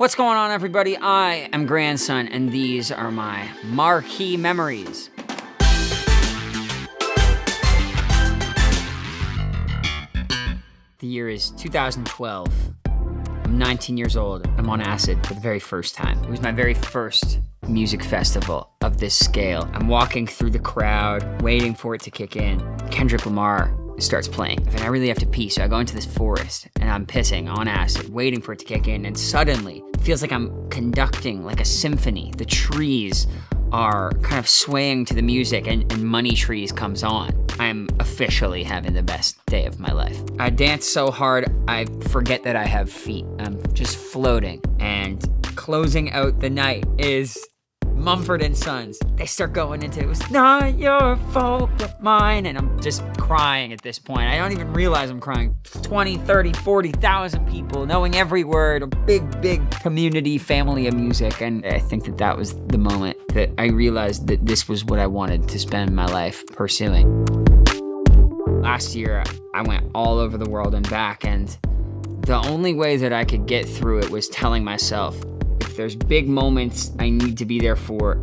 What's going on, everybody? I am Grandson, and these are my Marquee Memories. The year is 2012. I'm 19 years old. I'm on acid for the very first time. It was my very first music festival of this scale. I'm walking through the crowd, waiting for it to kick in. Kendrick Lamar starts playing, and I really have to pee, so I go into this forest, and I'm pissing on acid, waiting for it to kick in, and suddenly, it feels like I'm conducting like a symphony. The trees are kind of swaying to the music, and Money Trees comes on. I'm officially having the best day of my life. I dance so hard, I forget that I have feet. I'm just floating, and closing out the night is Mumford & Sons. They start going into, it was not your fault but mine, and I'm just crying at this point. I don't even realize I'm crying. 20, 30, 40,000 people knowing every word, a big community, family of music, and I think that was the moment that I realized that this was what I wanted to spend my life pursuing. Last year, I went all over the world and back, and the only way that I could get through it was telling myself, if there's big moments I need to be there for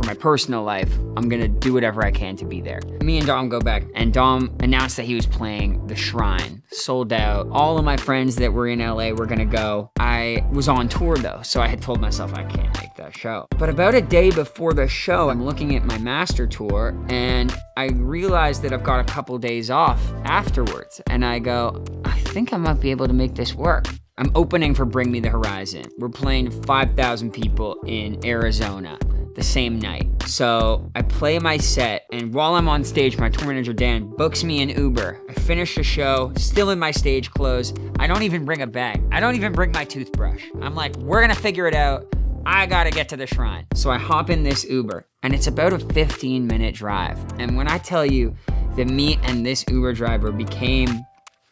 my personal life, I'm gonna do whatever I can to be there. Me and Dom go back, and Dom announced that he was playing The Shrine. Sold out. All of my friends that were in LA were gonna go. I was on tour though, so I had told myself I can't make that show. But about a day before the show, I'm looking at my master tour, and I realized that I've got a couple days off afterwards, and I go, I think I might be able to make this work. I'm opening for Bring Me the Horizon. We're playing 5,000 people in Arizona the same night. So I play my set, and while I'm on stage, my tour manager Dan books me an Uber. I finish the show, still in my stage clothes. I don't even bring a bag. I don't even bring my toothbrush. I'm like, we're gonna figure it out. I gotta get to the Shrine. So I hop in this Uber, and it's about a 15-minute drive. And when I tell you that me and this Uber driver became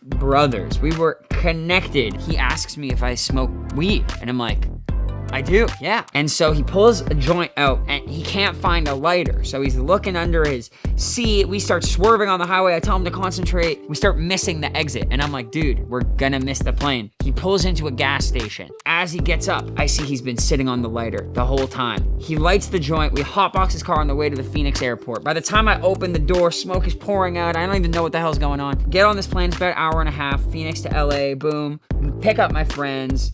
brothers, we were connected. He asks me if I smoke weed, and I'm like, I do, yeah. And so he pulls a joint out, and he can't find a lighter. So he's looking under his seat. We start swerving on the highway. I tell him to concentrate. We start missing the exit, and I'm like, dude, we're gonna miss the plane. He pulls into a gas station. As he gets up, I see he's been sitting on the lighter the whole time. He lights the joint. We hotbox his car on the way to the Phoenix airport. By the time I open the door, smoke is pouring out. I don't even know what the hell's going on. Get on this plane, it's about an hour and a half. Phoenix to LA, boom. Pick up my friends.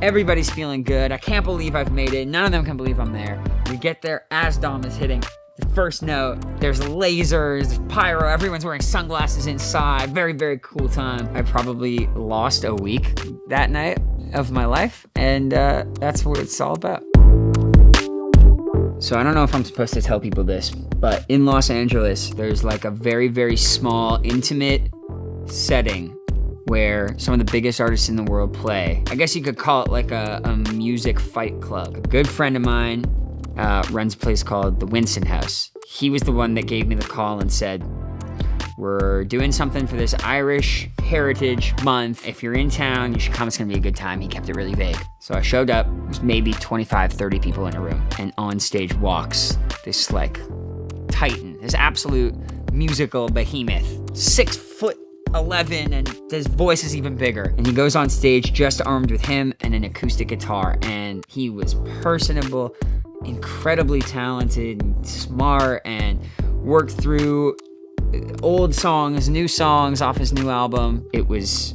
Everybody's feeling good. I can't believe I've made it. None of them can believe I'm there. We get there as Dom is hitting the first note. There's lasers, there's pyro, everyone's wearing sunglasses inside. Very cool time. I probably lost a week that night of my life, and that's what it's all about. So I don't know if I'm supposed to tell people this, but in Los Angeles, there's like a very small, intimate setting where some of the biggest artists in the world play. I guess you could call it like a music fight club. A good friend of mine runs a place called the Winston House. He was the one that gave me the call and said, we're doing something for this Irish Heritage Month. If you're in town, you should come. It's gonna be a good time. He kept it really vague. So I showed up. There's maybe 25, 30 people in a room. And on stage walks this like titan, this absolute musical behemoth, 6'11", and his voice is even bigger. And he goes on stage just armed with him and an acoustic guitar. And he was personable, incredibly talented, and smart, and worked through old songs, new songs off his new album. It was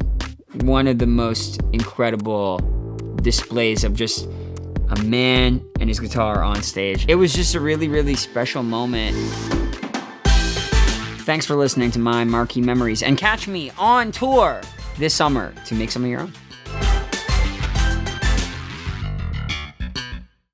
one of the most incredible displays of just a man and his guitar on stage. It was just a really special moment. Thanks for listening to my Marquee Memories, and catch me on tour this summer to make some of your own.